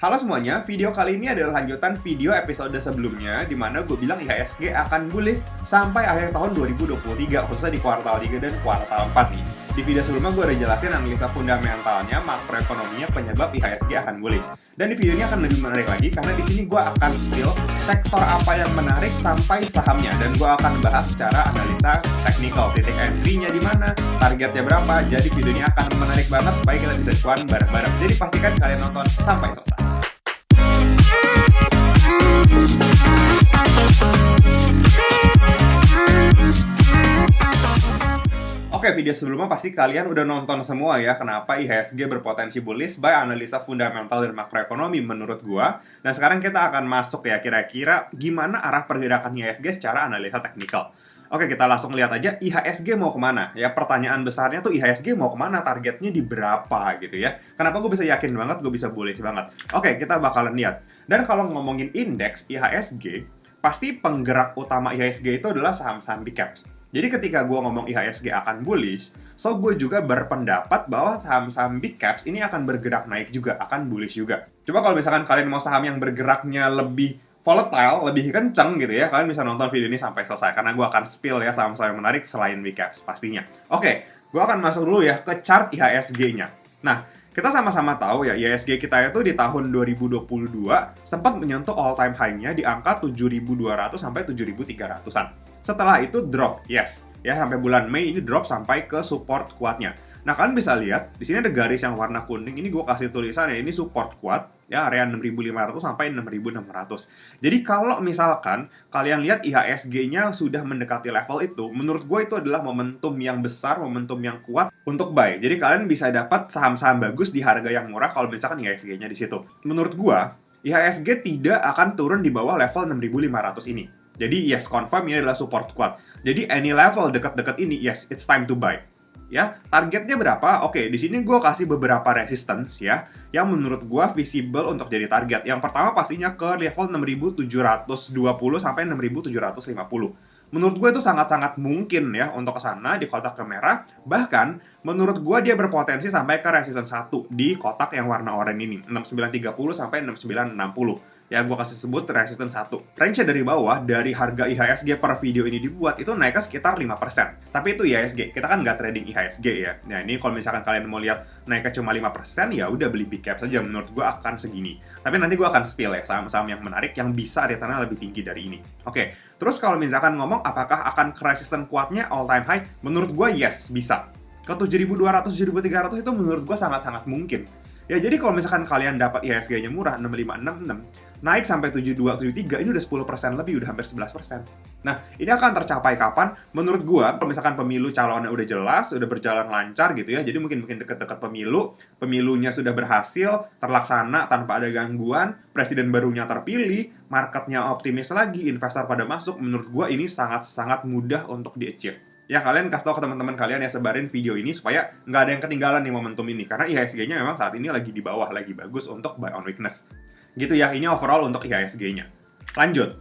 Halo semuanya, video kali ini adalah lanjutan video episode sebelumnya di mana gue bilang IHSG akan bullish sampai akhir tahun 2023, khususnya di kuartal 3 dan kuartal 4 nih. Di video sebelumnya gue udah jelasin analisa fundamentalnya, makroekonominya penyebab IHSG akan bullish. Dan di video ini akan lebih menarik lagi karena di sini gue akan spill sektor apa yang menarik sampai sahamnya, dan gue akan bahas secara analisa teknikal, titik entry-nya di mana, targetnya berapa. Jadi video ini akan menarik banget supaya kita bisa cuan bareng-bareng. Jadi pastikan kalian nonton sampai selesai. Oke, video sebelumnya pasti kalian udah nonton semua ya kenapa IHSG berpotensi bullish by analisa fundamental dan makroekonomi menurut gua. Nah, sekarang kita akan masuk ya kira-kira gimana arah pergerakan IHSG secara analisa teknikal. Oke, kita langsung lihat aja IHSG mau kemana. Ya, pertanyaan besarnya tuh IHSG mau kemana, targetnya di berapa gitu ya. Kenapa gue bisa yakin banget, gue bisa bullish banget. Oke, kita bakalan lihat. Dan kalau ngomongin indeks IHSG, pasti penggerak utama IHSG itu adalah saham-saham big caps. Jadi ketika gue ngomong IHSG akan bullish, so gue juga berpendapat bahwa saham-saham big caps ini akan bergerak naik juga, akan bullish juga. Coba kalau misalkan kalian mau saham yang bergeraknya lebih volatile, lebih kenceng gitu ya, kalian bisa nonton video ini sampai selesai karena gue akan spill ya saham-saham yang menarik selain big caps pastinya. Oke, gue akan masuk dulu ya ke chart IHSG-nya. Nah, kita sama-sama tahu ya, IHSG kita itu di tahun 2022 sempat menyentuh all time high-nya di angka 7.200 sampai 7.300-an. Setelah itu drop, yes. Ya, sampai bulan Mei ini drop sampai ke support kuatnya. Nah, kalian bisa lihat, di sini ada garis yang warna kuning, ini gue kasih tulisan ya, ini support kuat, ya, area 6.500 sampai 6.600. Jadi kalau misalkan kalian lihat IHSG-nya sudah mendekati level itu, menurut gue itu adalah momentum yang besar, momentum yang kuat untuk buy. Jadi kalian bisa dapat saham-saham bagus di harga yang murah kalau misalkan IHSG-nya di situ. Menurut gue, IHSG tidak akan turun di bawah level 6.500 ini. Jadi yes, confirm ini adalah support kuat. Jadi any level dekat-dekat ini, yes, it's time to buy. Ya, targetnya berapa? Oke, di sini gue kasih beberapa resistance ya, yang menurut gue visible untuk jadi target. Yang pertama pastinya ke level 6.720 sampai 6.750. Menurut gue itu sangat-sangat mungkin ya untuk ke sana di kotak merah. Bahkan menurut gue dia berpotensi sampai ke resistance 1 di kotak yang warna oranye ini, 6930 sampai 6960. Ya, gue kasih sebut resistance 1. Range dari bawah, dari harga IHSG per video ini dibuat, itu naiknya sekitar 5%. Tapi itu IHSG, kita kan nggak trading IHSG ya. Nah, ini kalau misalkan kalian mau lihat naiknya cuma 5%, ya udah beli big cap saja, menurut gue akan segini. Tapi nanti gue akan spill ya, saham-saham yang menarik yang bisa returnnya lebih tinggi dari ini. Oke, terus kalau misalkan ngomong apakah akan ke resistance kuatnya all time high, menurut gue yes, bisa. Ke 7.200, 7.300 itu menurut gue sangat-sangat mungkin. Ya, jadi kalau misalkan kalian dapat IHSG-nya murah, 6566, naik sampai 7273, ini udah 10% lebih, udah hampir 11%. Nah, ini akan tercapai kapan? Menurut gua, kalau misalkan pemilu calonnya udah jelas, udah berjalan lancar gitu ya, jadi mungkin deket-deket pemilunya sudah berhasil, terlaksana tanpa ada gangguan, presiden barunya terpilih, marketnya optimis lagi, investor pada masuk, menurut gua ini sangat-sangat mudah untuk di-achieve. Ya, kalian kasih tau ke teman-teman kalian ya, sebarin video ini supaya nggak ada yang ketinggalan nih momentum ini. Karena IHSG-nya memang saat ini lagi di bawah, lagi bagus untuk buy on weakness. Gitu ya, ini overall untuk IHSG-nya. Lanjut.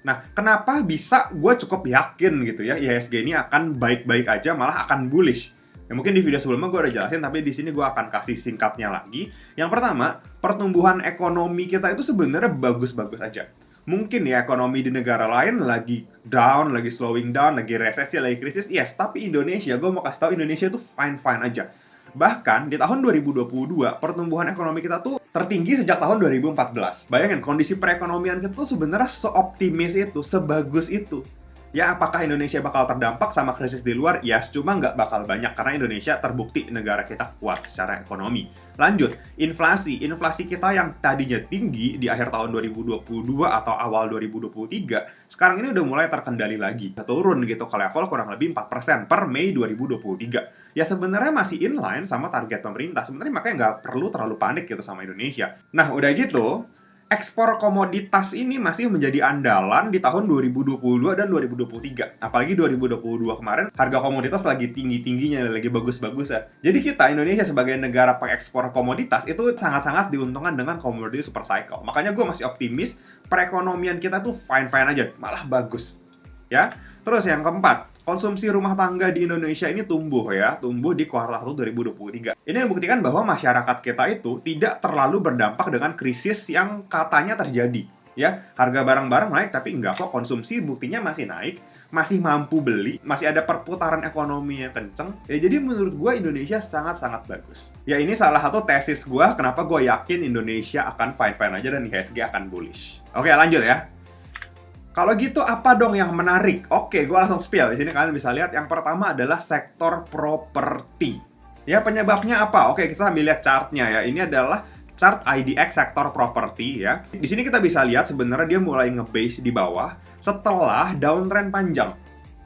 Nah, kenapa bisa gue cukup yakin gitu ya, IHSG ini akan baik-baik aja, malah akan bullish. Ya, mungkin di video sebelumnya gue udah jelasin, tapi di sini gue akan kasih singkatnya lagi. Yang pertama, pertumbuhan ekonomi kita itu sebenarnya bagus-bagus aja. Mungkin ya ekonomi di negara lain lagi down, lagi slowing down, lagi resesi, lagi krisis, yes. Tapi Indonesia, gue mau kasih tahu Indonesia itu fine-fine aja. Bahkan di tahun 2022, pertumbuhan ekonomi kita tuh tertinggi sejak tahun 2014. Bayangin, kondisi perekonomian kita tuh sebenarnya seoptimis itu, sebagus itu. Ya, apakah Indonesia bakal terdampak sama krisis di luar? Yes, cuma nggak bakal banyak karena Indonesia terbukti negara kita kuat secara ekonomi. Lanjut, inflasi. Inflasi kita yang tadinya tinggi di akhir tahun 2022 atau awal 2023, sekarang ini udah mulai terkendali lagi. Turun gitu ke level kurang lebih 4% per Mei 2023. Ya sebenarnya masih inline sama target pemerintah. Sebenarnya makanya nggak perlu terlalu panik gitu sama Indonesia. Nah, udah gitu, ekspor komoditas ini masih menjadi andalan di tahun 2022 dan 2023. Apalagi 2022 kemarin, harga komoditas lagi tinggi-tingginya, lagi bagus-bagus ya. Jadi kita, Indonesia sebagai negara pengekspor komoditas, itu sangat-sangat diuntungkan dengan commodity super cycle. Makanya gue masih optimis, perekonomian kita tuh fine-fine aja, malah bagus. Ya. Terus yang keempat, konsumsi rumah tangga di Indonesia ini tumbuh ya, tumbuh di kuartal 1 2023. Ini membuktikan bahwa masyarakat kita itu tidak terlalu berdampak dengan krisis yang katanya terjadi. Ya, harga barang-barang naik tapi enggak kok, konsumsi buktinya masih naik, masih mampu beli, masih ada perputaran ekonomi yang kenceng. Ya, jadi menurut gue Indonesia sangat-sangat bagus. Ya, ini salah satu tesis gue kenapa gue yakin Indonesia akan fine-fine aja dan IHSG akan bullish. Oke, lanjut ya. Kalau gitu apa dong yang menarik? Oke, gue langsung spill. Di sini kalian bisa lihat yang pertama adalah sektor properti. Ya, penyebabnya apa? Oke, kita sambil lihat chartnya ya. Ini adalah chart IDX sektor properti ya. Di sini kita bisa lihat sebenarnya dia mulai nge-base di bawah setelah downtrend panjang.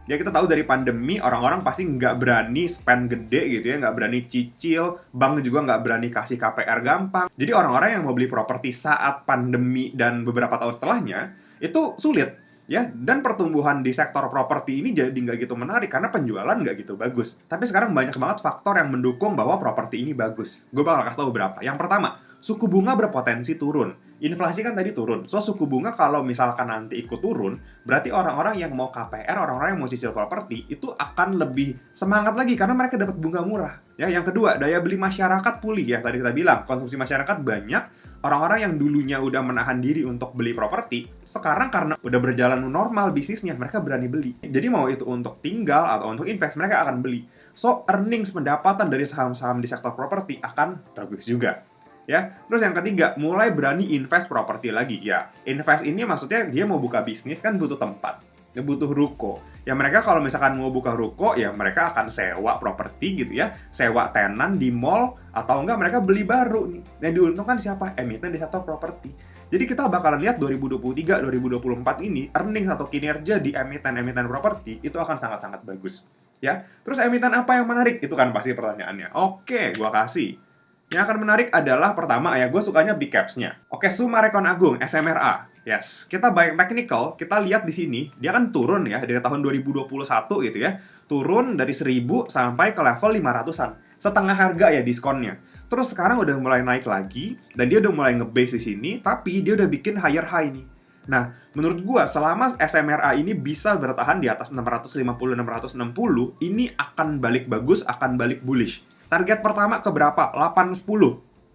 Ya, kita tahu dari pandemi orang-orang pasti nggak berani spend gede gitu ya, nggak berani cicil, bank juga nggak berani kasih KPR gampang. Jadi orang-orang yang mau beli properti saat pandemi dan beberapa tahun setelahnya itu sulit. Ya, dan pertumbuhan di sektor properti ini jadi nggak gitu menarik karena penjualan nggak gitu bagus. Tapi sekarang banyak banget faktor yang mendukung bahwa properti ini bagus. Gue bakal kasih tahu beberapa. Yang pertama, suku bunga berpotensi turun. Inflasi kan tadi turun. So, suku bunga kalau misalkan nanti ikut turun, berarti orang-orang yang mau KPR, orang-orang yang mau cicil properti, itu akan lebih semangat lagi karena mereka dapat bunga murah. Ya, yang kedua, daya beli masyarakat pulih ya. Tadi kita bilang, konsumsi masyarakat banyak. Orang-orang yang dulunya udah menahan diri untuk beli properti, sekarang karena udah berjalan normal bisnisnya, mereka berani beli. Jadi mau itu untuk tinggal atau untuk invest, mereka akan beli. So, earnings pendapatan dari saham-saham di sektor properti akan bagus juga. Ya, terus yang ketiga, mulai berani invest properti lagi. Ya, invest ini maksudnya dia mau buka bisnis kan butuh tempat, dia butuh ruko. Ya mereka kalau misalkan mau buka ruko, ya mereka akan sewa properti gitu ya, sewa tenan di mall atau enggak mereka beli baru nih. Yang diuntungkan siapa? Emiten di sektor properti. Jadi kita bakalan lihat 2023, 2024 ini earnings atau kinerja di emiten-emiten properti itu akan sangat-sangat bagus. Ya, terus emiten apa yang menarik? Itu kan pasti pertanyaannya. Oke, gua kasih. Yang akan menarik adalah pertama ya, gue sukanya big caps-nya. Oke, Summarecon Agung, SMRA. Yes, kita baik technical, kita lihat di sini, dia kan turun ya dari tahun 2021 gitu ya. Turun dari 1000 sampai ke level 500-an. Setengah harga ya diskonnya. Terus sekarang udah mulai naik lagi dan dia udah mulai nge-base di sini, tapi dia udah bikin higher high nih. Nah, menurut gue selama SMRA ini bisa bertahan di atas 650-660, ini akan balik bagus, akan balik bullish. Target pertama ke berapa? 8-10.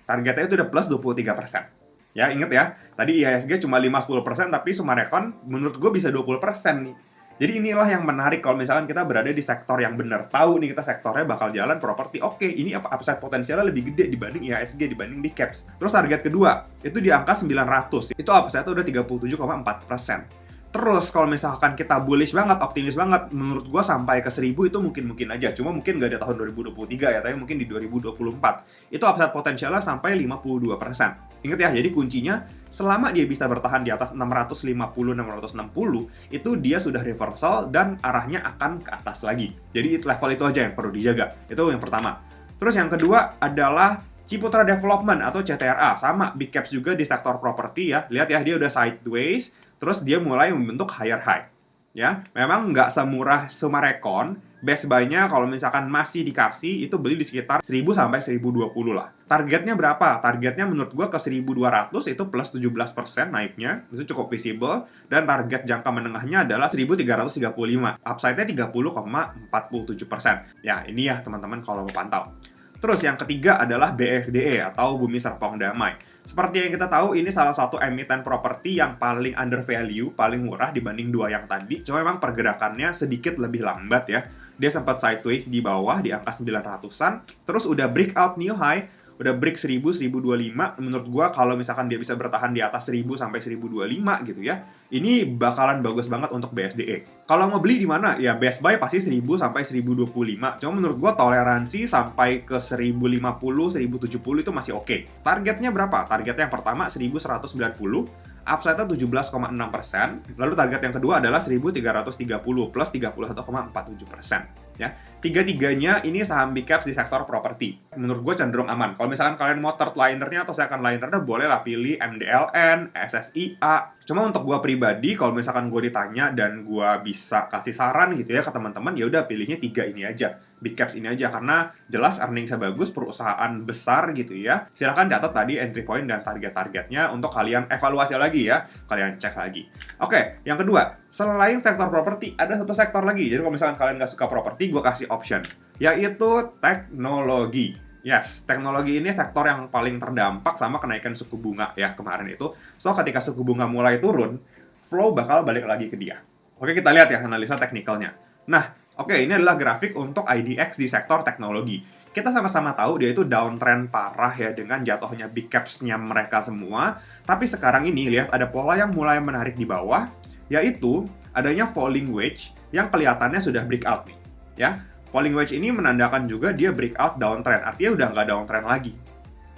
Targetnya itu udah plus 23%. Ya, inget ya. Tadi IHSG cuma 5-10%, tapi Summarecon menurut gue bisa 20% nih. Jadi inilah yang menarik kalau misalkan kita berada di sektor yang benar. Tahu nih kita sektornya bakal jalan properti. Oke, ini upside potensialnya lebih gede dibanding IHSG, dibanding big caps. Terus target kedua, itu di angka 900. Itu upside-nya udah 37,4%. Terus kalau misalkan kita bullish banget, optimis banget, menurut gua sampai ke 1000 itu mungkin aja. Cuma mungkin nggak di tahun 2023 ya, tapi mungkin di 2024. Itu upside potensialnya sampai 52%. Ingat ya, jadi kuncinya selama dia bisa bertahan di atas 650-660, itu dia sudah reversal dan arahnya akan ke atas lagi. Jadi level itu aja yang perlu dijaga. Itu yang pertama. Terus yang kedua adalah Ciputra Development atau CTRA. Sama, big caps juga di sektor properti ya. Lihat ya, dia udah sideways. Terus dia mulai membentuk higher high. Ya, memang nggak semurah Summarecon. Best buy-nya kalau misalkan masih dikasih, itu beli di sekitar 1000 sampai 1020 lah. Targetnya berapa? Targetnya menurut gua ke 1200, itu plus 17% naiknya. Itu cukup visible. Dan target jangka menengahnya adalah 1335. Upside-nya 30,47%. Ya, ini ya teman-teman kalau mau pantau. Terus yang ketiga adalah BSDE atau Bumi Serpong Damai. Seperti yang kita tahu, ini salah satu emiten properti yang paling under value, paling murah dibanding dua yang tadi. Cuma memang pergerakannya sedikit lebih lambat ya. Dia sempat sideways di bawah di angka 900-an, terus udah breakout new high, udah break 1000, 1025. Menurut gua kalau misalkan dia bisa bertahan di atas 1000 sampai 1025 gitu ya, ini bakalan bagus banget untuk BSDE. Kalau mau beli di mana? Ya best buy pasti 1000 sampai 1025. Cuma menurut gua toleransi sampai ke 1050, 1070 itu masih oke. Targetnya berapa? Targetnya yang pertama 1190, upside-nya 17,6%. Lalu target yang kedua adalah 1330 plus 31,47%. Ya, tiga-tiganya ini saham big caps di sektor properti. Menurut gue cenderung aman. Kalau misalkan kalian mau third linernya atau second linernya, boleh lah pilih MDLN, SSIA. Cuma untuk gue pribadi, kalau misalkan gue ditanya dan gue bisa kasih saran gitu ya ke teman-teman, ya udah pilihnya tiga ini aja. big caps ini aja karena jelas earningsnya bagus, perusahaan besar gitu ya. Silahkan catat tadi entry point dan target-targetnya untuk kalian evaluasi lagi ya, kalian cek lagi. Oke, yang kedua, selain sektor properti ada satu sektor lagi. Jadi kalau misalkan kalian nggak suka properti, gue kasih option, yaitu teknologi. Yes, teknologi ini sektor yang paling terdampak sama kenaikan suku bunga ya kemarin itu. So, ketika suku bunga mulai turun, flow bakal balik lagi ke dia. Oke, kita lihat ya analisa teknikalnya. Nah, oke, ini adalah grafik untuk IDX di sektor teknologi. Kita sama-sama tahu dia itu downtrend parah ya dengan jatuhnya big caps-nya mereka semua. Tapi sekarang ini lihat ada pola yang mulai menarik di bawah, yaitu adanya falling wedge yang kelihatannya sudah breakout nih. Ya, falling wedge ini menandakan juga dia breakout downtrend, artinya udah nggak downtrend lagi.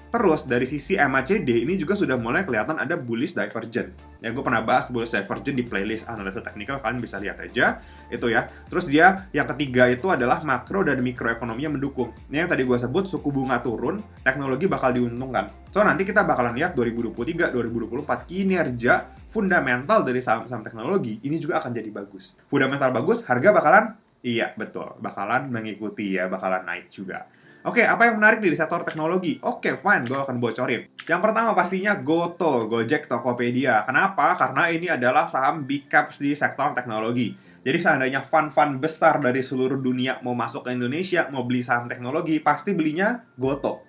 Terus dari sisi MACD ini juga sudah mulai kelihatan ada bullish divergence. Ya, gue pernah bahas bullish divergence di playlist analisa teknikal, kalian bisa lihat aja itu ya. Terus dia yang ketiga itu adalah makro dan mikroekonomi yang mendukung. Ini yang tadi gue sebut suku bunga turun, teknologi bakal diuntungkan. So nanti kita bakalan lihat 2023, 2024 kinerja fundamental dari saham-saham teknologi ini juga akan jadi bagus. Fundamental bagus, harga bakalan iya betul, bakalan mengikuti ya, bakalan naik juga. Oke, apa yang menarik di sektor teknologi? Oke, fine, gue akan bocorin. Yang pertama pastinya Goto, Gojek, Tokopedia. Kenapa? Karena ini adalah saham big caps di sektor teknologi. Jadi seandainya fund-fund besar dari seluruh dunia mau masuk ke Indonesia, mau beli saham teknologi, pasti belinya Goto.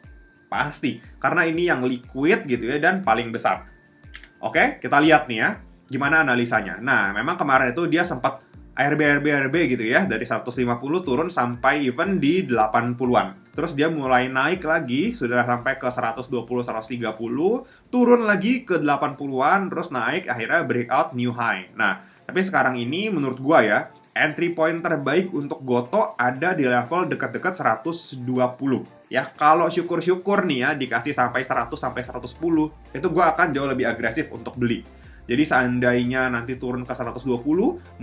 Pasti. Karena ini yang liquid gitu ya, dan paling besar. Oke, kita lihat nih ya, gimana analisanya. Nah, memang kemarin itu dia sempat ARB gitu ya, dari 150 turun sampai even di 80-an. Terus dia mulai naik lagi, sudah sampai ke 120, 130, turun lagi ke 80-an, terus naik, akhirnya breakout new high. Nah, tapi sekarang ini menurut gua ya, entry point terbaik untuk Goto ada di level dekat-dekat 120. Ya, kalau syukur-syukur nih ya, dikasih sampai 100 sampai 110, itu gua akan jauh lebih agresif untuk beli. Jadi seandainya nanti turun ke 120,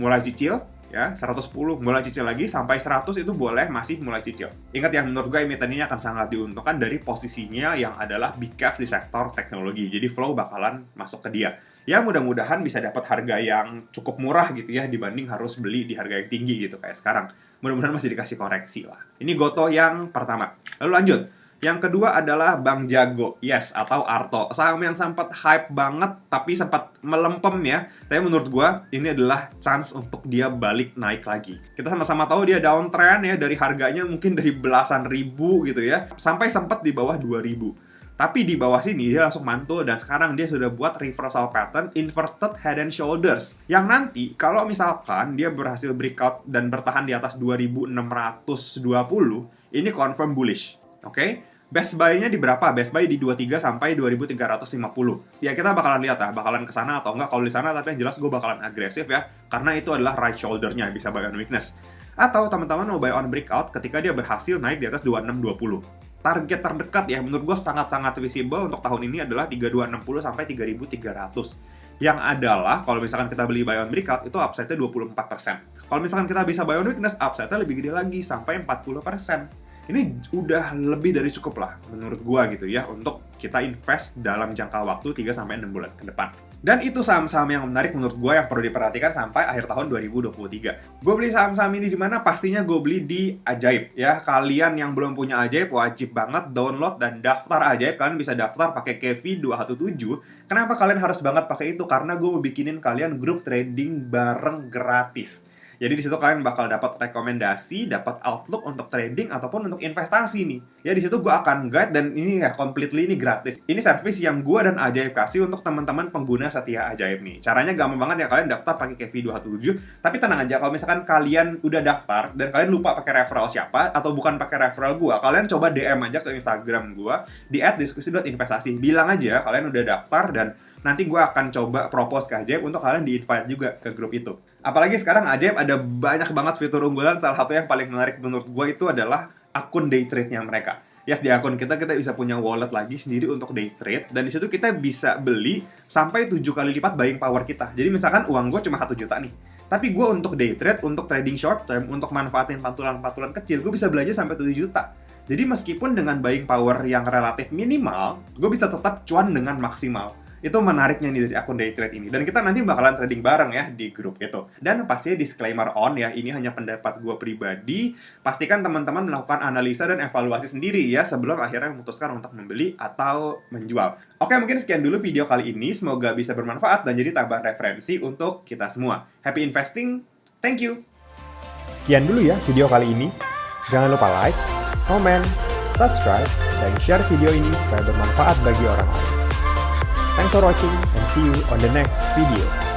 mulai cicil, ya 110 mulai cicil lagi, sampai 100 itu boleh masih mulai cicil. Ingat ya, menurut gue emiten ini akan sangat diuntungkan dari posisinya yang adalah big caps di sektor teknologi. Jadi flow bakalan masuk ke dia. Ya mudah-mudahan bisa dapat harga yang cukup murah gitu ya, dibanding harus beli di harga yang tinggi gitu kayak sekarang. Mudah-mudahan masih dikasih koreksi lah. Ini Goto yang pertama. Lalu lanjut. Yang kedua adalah Bank Jago, yes, atau Arto. Saham yang sempat hype banget, tapi sempat melempem ya. Tapi menurut gua, ini adalah chance untuk dia balik naik lagi. Kita sama-sama tahu dia downtrend ya, dari harganya mungkin dari belasan ribu gitu ya, sampai sempat di bawah 2000. Tapi di bawah sini dia langsung mantul dan sekarang dia sudah buat reversal pattern inverted head and shoulders. Yang nanti kalau misalkan dia berhasil breakout dan bertahan di atas 2620, ini confirm bullish. Oke, best buy-nya di berapa? Best buy di 23 sampai 2350. Ya kita bakalan lihat lah, bakalan ke sana atau enggak kalau di sana, tapi yang jelas gue bakalan agresif ya, karena itu adalah right shoulder-nya, bisa buy on weakness. Atau teman-teman mau buy on breakout ketika dia berhasil naik di atas 2620. Target terdekat ya menurut gue sangat-sangat visible untuk tahun ini adalah 3260 sampai 3300. Yang adalah kalau misalkan kita beli buy on breakout itu upside-nya 24%. Kalau misalkan kita bisa buy on weakness, upside-nya lebih gede lagi sampai 40%. Ini udah lebih dari cukup lah menurut gua gitu ya untuk kita invest dalam jangka waktu 3-6 bulan ke depan. Dan itu saham-saham yang menarik menurut gua yang perlu diperhatikan sampai akhir tahun 2023. Gue beli saham-saham ini di mana? Pastinya gue beli di Ajaib ya. Kalian yang belum punya Ajaib wajib banget download dan daftar Ajaib. Kalian bisa daftar pakai Kevi 217. Kenapa kalian harus banget pakai itu? Karena gue mau bikinin kalian grup trading bareng gratis. Jadi di situ kalian bakal dapat rekomendasi, dapat outlook untuk trading ataupun untuk investasi nih. Ya di situ gue akan guide dan ini ya completely ini gratis. Ini service yang gue dan Ajaib kasih untuk teman-teman pengguna setia Ajaib nih. Caranya gampang banget ya, kalian daftar pakai Kevi 217. Tapi tenang aja, kalau misalkan kalian udah daftar dan kalian lupa pakai referral siapa atau bukan pakai referral gue, kalian coba DM aja ke Instagram gue di @diskusi.investasi. Bilang aja kalian udah daftar dan nanti gue akan coba propose ke Ajaib untuk kalian di-invite juga ke grup itu. Apalagi sekarang Ajaib ada banyak banget fitur unggulan. Salah satu yang paling menarik menurut gue itu adalah akun day trade-nya mereka. Yes, di akun kita bisa punya wallet lagi sendiri untuk day trade. Dan di situ kita bisa beli sampai 7 kali lipat buying power kita. Jadi misalkan uang gue cuma 1 juta nih. Tapi gue untuk day trade, untuk trading short term, untuk manfaatin pantulan-pantulan kecil, gue bisa belanja sampai 7 juta. Jadi meskipun dengan buying power yang relatif minimal, gue bisa tetap cuan dengan maksimal. Itu menariknya nih dari akun day trade ini. Dan kita nanti bakalan trading bareng ya di grup itu. Dan pastinya disclaimer on ya, ini hanya pendapat gue pribadi. Pastikan teman-teman melakukan analisa dan evaluasi sendiri ya sebelum akhirnya memutuskan untuk membeli atau menjual. Oke, mungkin sekian dulu video kali ini. Semoga bisa bermanfaat dan jadi tambahan referensi untuk kita semua. Happy investing, thank you! Sekian dulu ya video kali ini. Jangan lupa like, comment, subscribe, dan share video ini supaya bermanfaat bagi orang lain. Thanks for watching and see you on the next video.